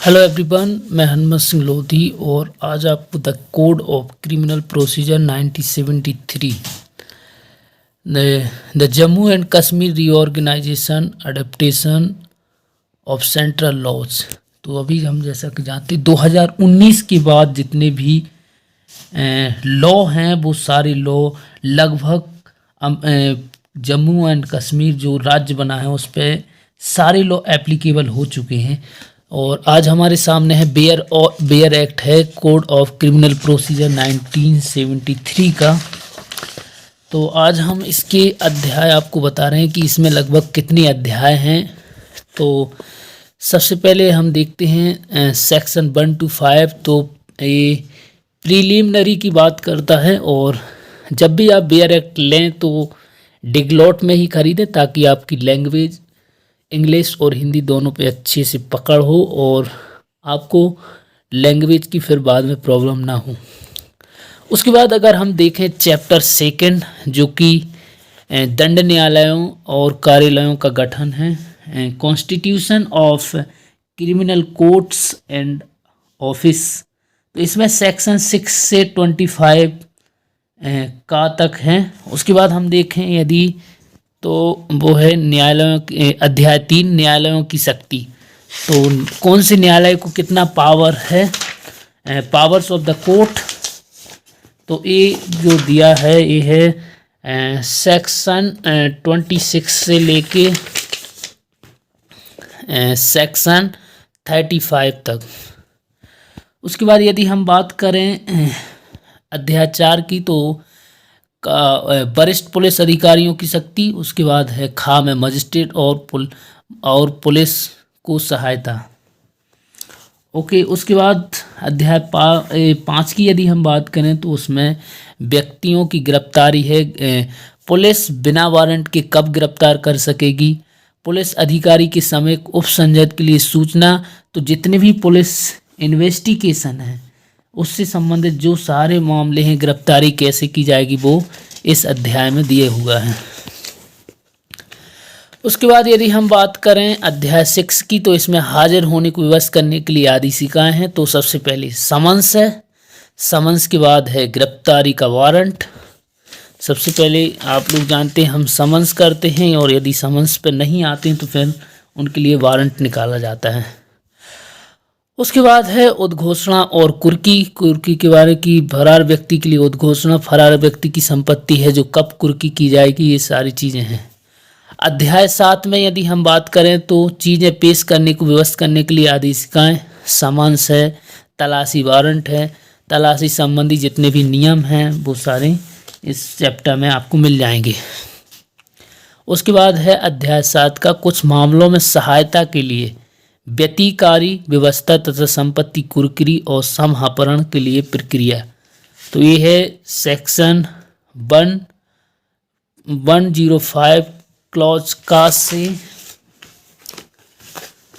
Hello everyone, मैं हनुमत सिंह लोधी और आज आपको the code of criminal procedure 1973 the Jammu and Kashmir reorganisation adaptation of central laws. तो अभी हम जैसा कि जानते 2019 के बाद जितने भी लॉ हैं वो सारे लॉ लगभग जम्मू एंड कश्मीर जो राज्य बना है उस पर सारे लॉ एप्लीकेबल हो चुके हैं। और आज हमारे सामने है बेयर एक्ट है, कोड ऑफ क्रिमिनल प्रोसीजर 1973 का। तो आज हम इसके अध्याय आपको बता रहे हैं कि इसमें लगभग कितने अध्याय हैं। तो सबसे पहले हम देखते हैं सेक्शन 1 to 5। तो ये प्रीलिमिनरी की बात करता है और जब भी आप बेयर एक्ट लें तो डिगलॉट में ही खरीदें ताकि आपकी लैंग्वेज इंग्लिश और हिंदी दोनों पे अच्छे से पकड़ हो और आपको लैंग्वेज की फिर बाद में प्रॉब्लम ना हो। उसके बाद अगर हम देखें चैप्टर 2 जो कि दंड न्यायालयों और कार्यालयों का गठन है, constitution of criminal courts and office. तो इसमें सेक्शन 6 से 25 का तक है। उसके बाद हम देखें यदि तो वो है न्यायालयों के अध्याय 3 न्यायालयों की शक्ति। तो कौन से न्यायालय को कितना पावर है, पावर्स ऑफ द कोर्ट। तो ये जो दिया है ये है सेक्शन 26 से लेके सेक्शन 35 तक। उसके बाद यदि हम बात करें अध्याय 4 की तो वरिष्ठ पुलिस अधिकारियों की शक्ति। उसके बाद है खा में मजिस्ट्रेट और पुलिस को सहायता। ओके, उसके बाद अध्याय 5 की यदि हम बात करें तो उसमें व्यक्तियों की गिरफ्तारी है। पुलिस बिना वारंट के कब गिरफ्तार कर सकेगी, पुलिस अधिकारी के समय उप संजय के लिए सूचना। तो जितने भी पुलिस इन्वेस्टिगेशन है उससे संबंधित जो सारे मामले हैं, गिरफ्तारी कैसे की जाएगी, वो इस अध्याय में दिए हुआ है। उसके बाद यदि हम बात करें अध्याय 6 की तो इसमें हाजिर होने को विवश करने के लिए आदेशिकाएं हैं। तो सबसे पहले समन्स है, समन्स के बाद है गिरफ्तारी का वारंट। सबसे पहले आप लोग जानते हैं हम समन्स करते हैं और यदि समन्स पर नहीं आते हैं तो फिर उनके लिए वारंट निकाला जाता है। उसके बाद है उद्घोषणा और कुर्की के बारे की। फरार व्यक्ति के लिए उद्घोषणा, फरार व्यक्ति की संपत्ति है जो कब कुर्की की जाएगी, ये सारी चीज़ें हैं। अध्याय 7 में यदि हम बात करें तो चीज़ें पेश करने को व्यवस्था करने के लिए आदेशिकाएं, समन्स है, तलाशी वारंट है, तलाशी संबंधी जितने भी नियम हैं वो सारे इस चैप्टर में आपको मिल जाएंगे। उसके बाद है अध्याय 7 का कुछ मामलों में सहायता के लिए व्यतिकारी व्यवस्था तथा संपत्ति कुर्की और समहरण के लिए प्रक्रिया। तो ये है सेक्शन 105 क्लॉज का से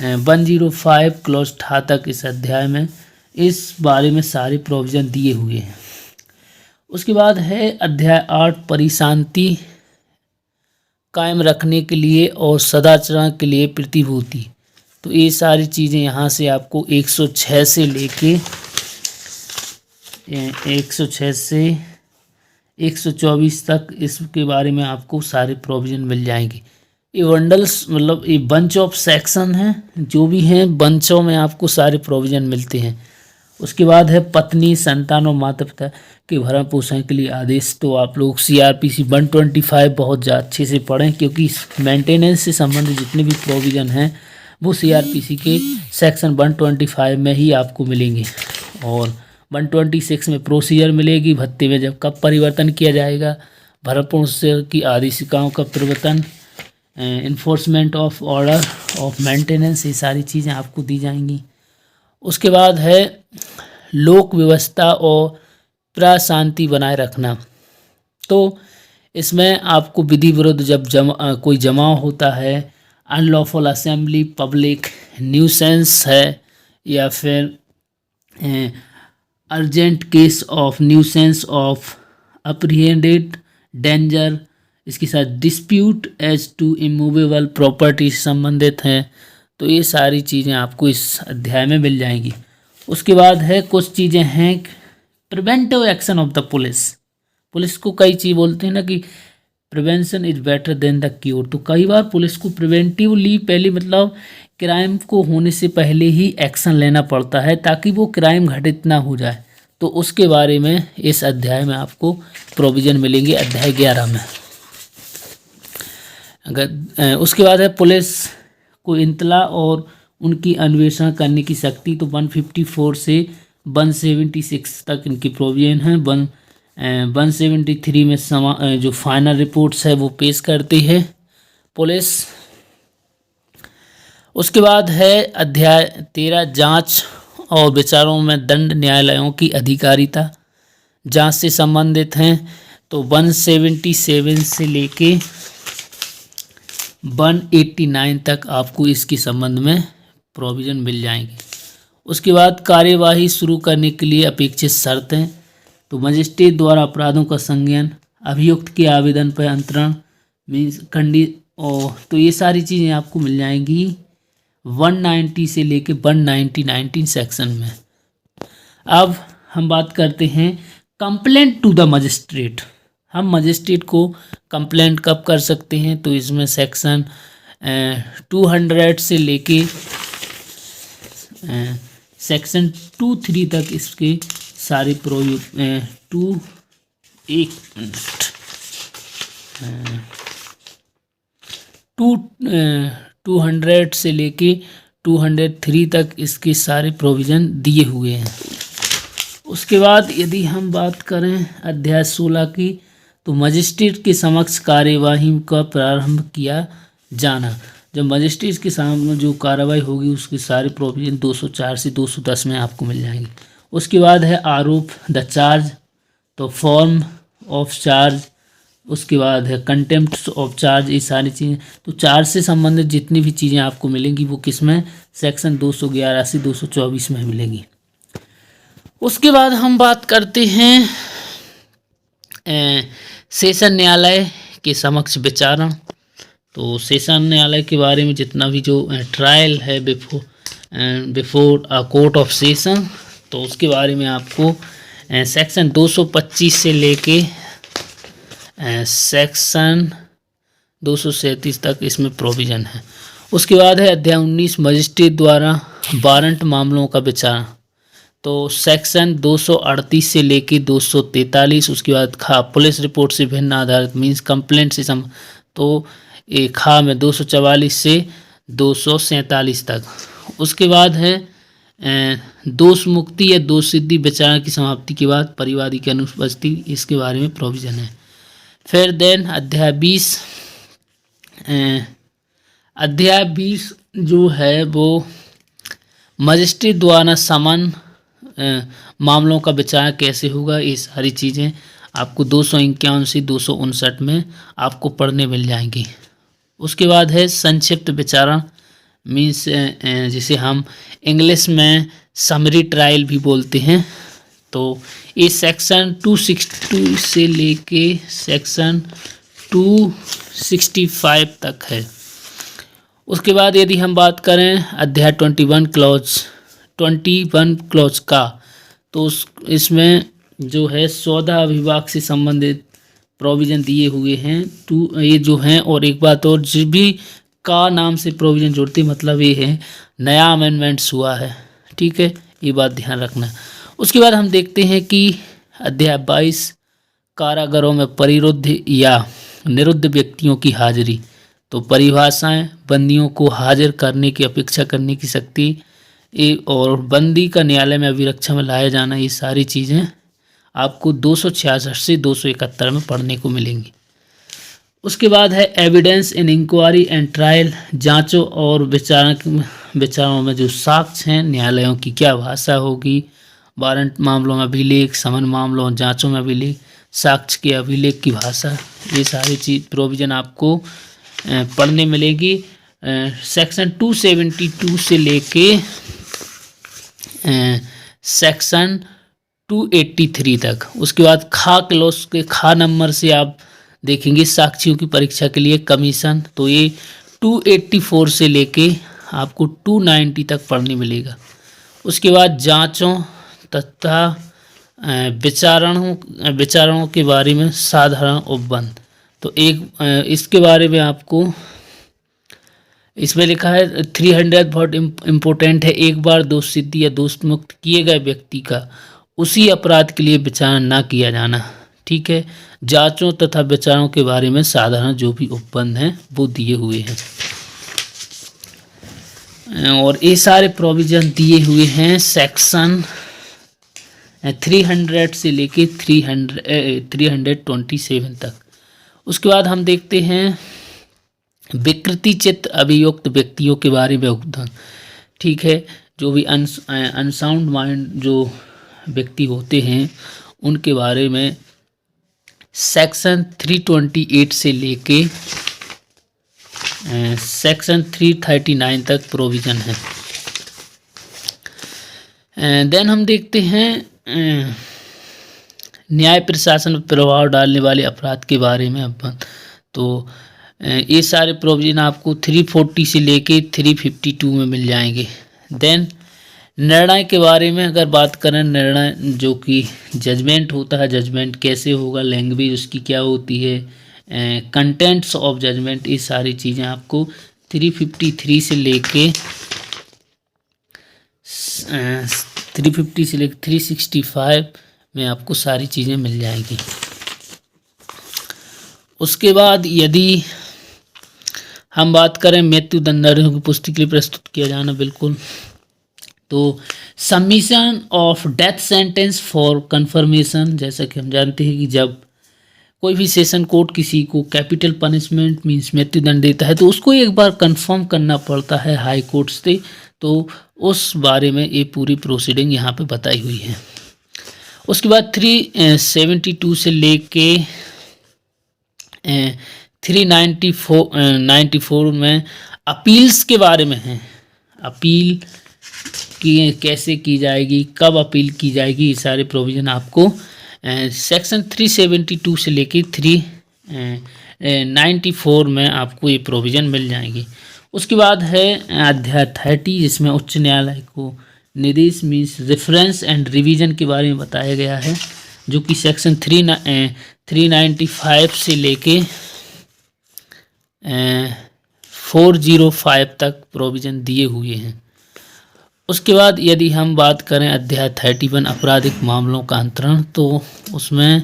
105 क्लॉज ठा तक इस अध्याय में इस बारे में सारे प्रोविजन दिए हुए हैं। उसके बाद है अध्याय 8 परिशांति कायम रखने के लिए और सदाचरण के लिए प्रतिभूति। तो ये सारी चीज़ें यहाँ से आपको 106 से लेके 106 से 124 तक इसके बारे में आपको सारे प्रोविज़न मिल जाएंगे। ये बंडल्स मतलब ये बंच ऑफ सेक्शन हैं, जो भी हैं बंचों में आपको सारे प्रोविज़न मिलते हैं। उसके बाद है पत्नी, संतान और माता पिता के भरण पोषण के लिए आदेश। तो आप लोग CRPC 125 बहुत अच्छे से पढ़ें क्योंकि मेंटेनेंस से संबंधित जितने भी प्रोविज़न हैं वो CRPC के सेक्शन 125 में ही आपको मिलेंगे। और 126 में प्रोसीजर मिलेगी, भत्ते में जब कब परिवर्तन किया जाएगा, भरण पोषण की आदेशिकाओं का प्रवर्तन, enforcement of order of maintenance, ये सारी चीज़ें आपको दी जाएंगी। उसके बाद है लोक व्यवस्था और प्रशांति बनाए रखना। तो इसमें आपको विधि विरुद्ध जब कोई जमाव होता है, अनलॉफुल असेंबली, पब्लिक न्यूसेंस है, या फिर urgent case of nuisance of apprehended danger, इसके साथ dispute as to immovable property से संबंधित हैं। तो ये सारी चीज़ें आपको इस अध्याय में मिल जाएंगी। उसके बाद है कुछ चीज़ें हैं preventive action of the police को कई चीज़ बोलते हैं ना कि prevention is better than the cure. तो कई बार पुलिस को प्रिवेंटिवली पहले मतलब क्राइम को होने से पहले ही एक्शन लेना पड़ता है ताकि वो क्राइम घटित ना हो जाए। तो उसके बारे में इस अध्याय में आपको प्रोविज़न मिलेंगे, अध्याय 11 में। अगर उसके बाद है पुलिस को इंतला और उनकी अन्वेषण करने की शक्ति। तो 154 से 176 तक इनकी प्रोविज़न है। 173 में जो फाइनल रिपोर्ट्स है वो पेश करती है पुलिस। उसके बाद है अध्याय 13 जांच और विचारों में दंड न्यायालयों की अधिकारिता जांच से संबंधित हैं। तो 177 से लेके 189 तक आपको इसके संबंध में प्रोविज़न मिल जाएंगे। उसके बाद कार्यवाही शुरू करने के लिए अपेक्षित शर्तें। तो मजिस्ट्रेट द्वारा अपराधों का संज्ञान, अभियुक्त के आवेदन पर अंतरण मीन्स और तो ये सारी चीज़ें आपको मिल जाएंगी 190 से लेके 199 सेक्शन में। अब हम बात करते हैं कंप्लेंट टू द मजिस्ट्रेट। हम मजिस्ट्रेट को कंप्लेंट कब कर सकते हैं? तो इसमें सेक्शन 200 से लेके सेक्शन 23 तक इसके सारे टू 200 से लेके 203 तक इसके सारे प्रोविज़न दिए हुए हैं। उसके बाद यदि हम बात करें अध्याय 16 की, तो मजिस्ट्रेट के समक्ष कार्यवाही का प्रारंभ किया जाना। जब मजिस्ट्रेट के सामने जो कार्रवाई होगी उसके सारे प्रोविज़न 204 से 210 में आपको मिल जाएंगे। उसके बाद है आरोप द चार्ज, तो फॉर्म ऑफ चार्ज। उसके बाद है कंटेम्प्ट ऑफ चार्ज। ये सारी चीज़ें तो चार्ज से संबंधित जितनी भी चीज़ें आपको मिलेंगी वो किस में? सेक्शन 211 से 224 में मिलेंगी। उसके बाद हम बात करते हैं सेशन न्यायालय के समक्ष विचारण। तो सेशन न्यायालय के बारे में जितना भी जो ट्रायल है before a court of session, तो उसके बारे में आपको सेक्शन 225 से लेके सेक्शन 237 तक इसमें प्रोविज़न है। उसके बाद है अध्याय 19 मजिस्ट्रेट द्वारा वारंट मामलों का विचारण। तो सेक्शन 238 से लेके 243। उसके बाद खा पुलिस रिपोर्ट से भिन्न आधारित मीन्स कंप्लेंट से तो एक खा में 244 से 247 तक। उसके बाद है दोष मुक्ति या दोष सिद्धि विचारण की समाप्ति के बाद परिवादी की अनुपस्थिति, इसके बारे में प्रोविज़न है। फिर देन अध्याय 20 जो है वो मजिस्ट्रेट द्वारा समन मामलों का विचार कैसे होगा, ये सारी चीज़ें आपको 251 से 259 में आपको पढ़ने मिल जाएंगी। उसके बाद है संक्षिप्त विचारण मीन्स जिसे हम इंग्लिश में समरी ट्रायल भी बोलते हैं। तो ये सेक्शन 262 से लेके सेक्शन 265 तक है। उसके बाद यदि हम बात करें अध्याय 21 क्लॉज का, तो इसमें जो है 14 विभाग से संबंधित प्रोविज़न दिए हुए हैं ये जो हैं। और एक बात और, जो भी का नाम से प्रोविज़न जोड़ते मतलब ये है नया अमेंडमेंट्स हुआ है, ठीक है, ये बात ध्यान रखना। उसके बाद हम देखते हैं कि अध्याय 22 कारागारों में परिरुद्ध या निरुद्ध व्यक्तियों की हाजिरी। तो परिभाषाएं, बंदियों को हाजिर करने की अपेक्षा करने की शक्ति और बंदी का न्यायालय में अभिरक्षा में लाया जाना, ये सारी चीज़ें आपको 266 से 271 में पढ़ने को मिलेंगी। उसके बाद है evidence in inquiry and trial, जांचों और विचारों में जो साक्ष्य हैं न्यायालयों की क्या भाषा होगी। वारंट मामलों में अभिलेख, समन मामलों और जांचों में अभिलेख, साक्ष्य के अभिलेख की भाषा, ये सारी चीज़ प्रोविज़न आपको पढ़ने मिलेगी सेक्शन 272 से लेके सेक्शन 283 तक। उसके बाद खा क्लॉज के खा नंबर से आप देखेंगे साक्षियों की परीक्षा के लिए कमीशन। तो ये 284 से लेके आपको 290 तक पढ़ने मिलेगा। उसके बाद जांचों तथा विचारणों के बारे में साधारण उपबंध। तो एक इसके बारे में आपको इसमें लिखा है 300 बहुत इम्पोर्टेंट है। एक बार दोषसिद्धि या दोष मुक्त किए गए व्यक्ति का उसी अपराध के लिए विचारण ना किया जाना। ठीक है, जांचों तथा विचारणों के बारे में साधारण जो भी उपबंध हैं वो दिए हुए हैं और ये सारे प्रोविजन दिए हुए हैं सेक्शन 300 से लेके 327 तक। उसके बाद हम देखते हैं विकृति चित्त अभियुक्त व्यक्तियों के बारे में उपबंध। ठीक है, जो भी अनसाउंड माइंड जो व्यक्ति होते हैं उनके बारे में सेक्शन 328 से लेके सेक्शन 339 तक प्रोविज़न है। देन हम देखते हैं न्याय प्रशासन पर प्रभाव डालने वाले अपराध के बारे में अब। तो ये सारे प्रोविज़न आपको 340 से लेके 352 में मिल जाएंगे। देन निर्णय के बारे में अगर बात करें, निर्णय जो कि जजमेंट होता है, जजमेंट कैसे होगा, लैंग्वेज उसकी क्या होती है, कंटेंट्स ऑफ जजमेंट, ये सारी चीज़ें आपको 350 से लेके 365 में आपको सारी चीज़ें मिल जाएंगी। उसके बाद यदि हम बात करें मृत्यु दंडाधिकारियों की पुष्टि के लिए प्रस्तुत किया जाना, बिल्कुल, तो submission of death sentence for confirmation, जैसा कि हम जानते हैं कि जब कोई भी सेशन कोर्ट किसी को कैपिटल पनिशमेंट मीन्स मृत्यु दंड देता है तो उसको एक बार कंफर्म करना पड़ता है हाई कोर्ट से। तो उस बारे में ये पूरी प्रोसीडिंग यहाँ पे बताई हुई है। उसके बाद 372 से लेके 394 में अपील्स के बारे में है। अपील की कैसे की जाएगी, कब अपील की जाएगी, ये सारे प्रोविज़न आपको सेक्शन 372 से लेके 394 में आपको ये प्रोविज़न मिल जाएंगी। उसके बाद है अध्याय 30 जिसमें उच्च न्यायालय को निर्देश मीन्स रेफरेंस एंड रिवीजन के बारे में बताया गया है, जो कि सेक्शन 395 से लेके 405 तक प्रोविज़न दिए हुए हैं। उसके बाद यदि हम बात करें अध्याय 31 आपराधिक मामलों का अंतरण, तो उसमें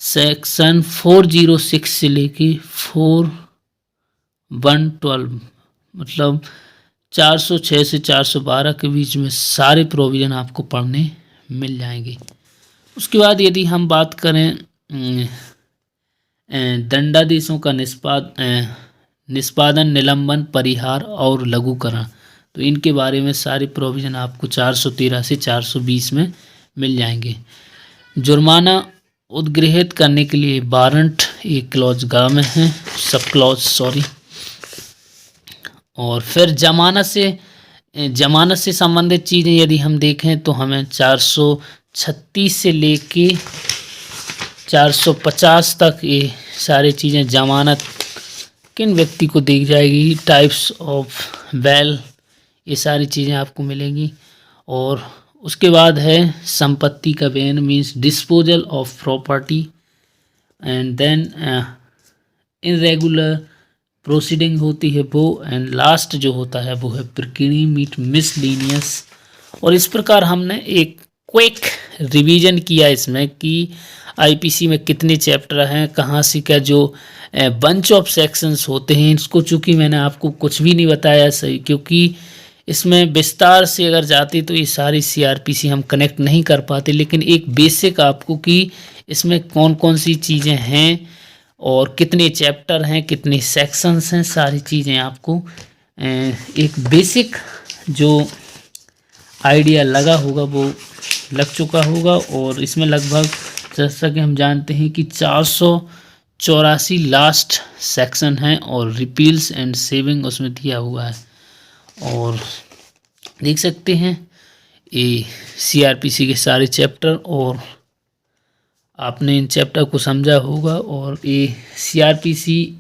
सेक्शन 406 से लेके 4112 मतलब 406 से 412 के बीच में सारे प्रोविज़न आपको पढ़ने मिल जाएंगे। उसके बाद यदि हम बात करें दंडादेशों का निष्पादन, निलंबन, परिहार और लघुकरण, तो इनके बारे में सारे प्रोविज़न आपको 413 से 420 में मिल जाएंगे। जुर्माना उद्गृहित करने के लिए वारंट एक क्लॉज गा में है, सब क्लॉज सॉरी। और फिर जमानत से संबंधित चीज़ें यदि हम देखें तो हमें 436 से लेके 450 तक ये सारी चीज़ें जमानत किन व्यक्ति को दी जाएगी, टाइप्स ऑफ बेल, ये सारी चीज़ें आपको मिलेंगी। और उसके बाद है संपत्ति का बेन means disposal of property and then irregular proceeding होती है वो, एंड लास्ट जो होता है वो है प्रिकिनी मीट मिसलीनियस। और इस प्रकार हमने एक क्विक रिवीजन किया इसमें कि आईपीसी में कितने चैप्टर हैं, कहाँ से क्या जो बंच ऑफ सेक्शंस होते हैं, इसको चूँकि मैंने आपको कुछ भी नहीं बताया सही, क्योंकि इसमें विस्तार से अगर जाते तो ये सारी सीआरपीसी हम कनेक्ट नहीं कर पाते, लेकिन एक बेसिक आपको कि इसमें कौन कौन सी चीज़ें हैं और कितने चैप्टर हैं, कितने सेक्शंस हैं, सारी चीज़ें आपको एक बेसिक जो आइडिया लगा होगा वो लग चुका होगा। और इसमें लगभग जैसा कि हम जानते हैं कि 484 लास्ट सेक्शन हैं और रिपील्स एंड सेविंग उसमें दिया हुआ है। और देख सकते हैं ये सीआरपीसी के सारे चैप्टर, और आपने इन चैप्टर को समझा होगा। और ये सीआरपीसी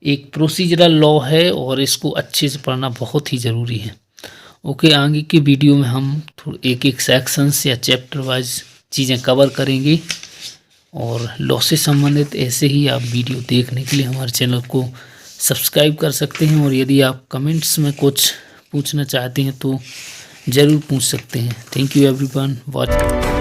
एक प्रोसीजरल लॉ है और इसको अच्छे से पढ़ना बहुत ही ज़रूरी है। ओके, आगे की वीडियो में हम एक एक सेक्शंस या चैप्टर वाइज चीज़ें कवर करेंगे और लॉ से संबंधित ऐसे ही आप वीडियो देखने के लिए हमारे चैनल को सब्सक्राइब कर सकते हैं। और यदि आप कमेंट्स में कुछ पूछना चाहते हैं तो ज़रूर पूछ सकते हैं। Thank you everyone watch.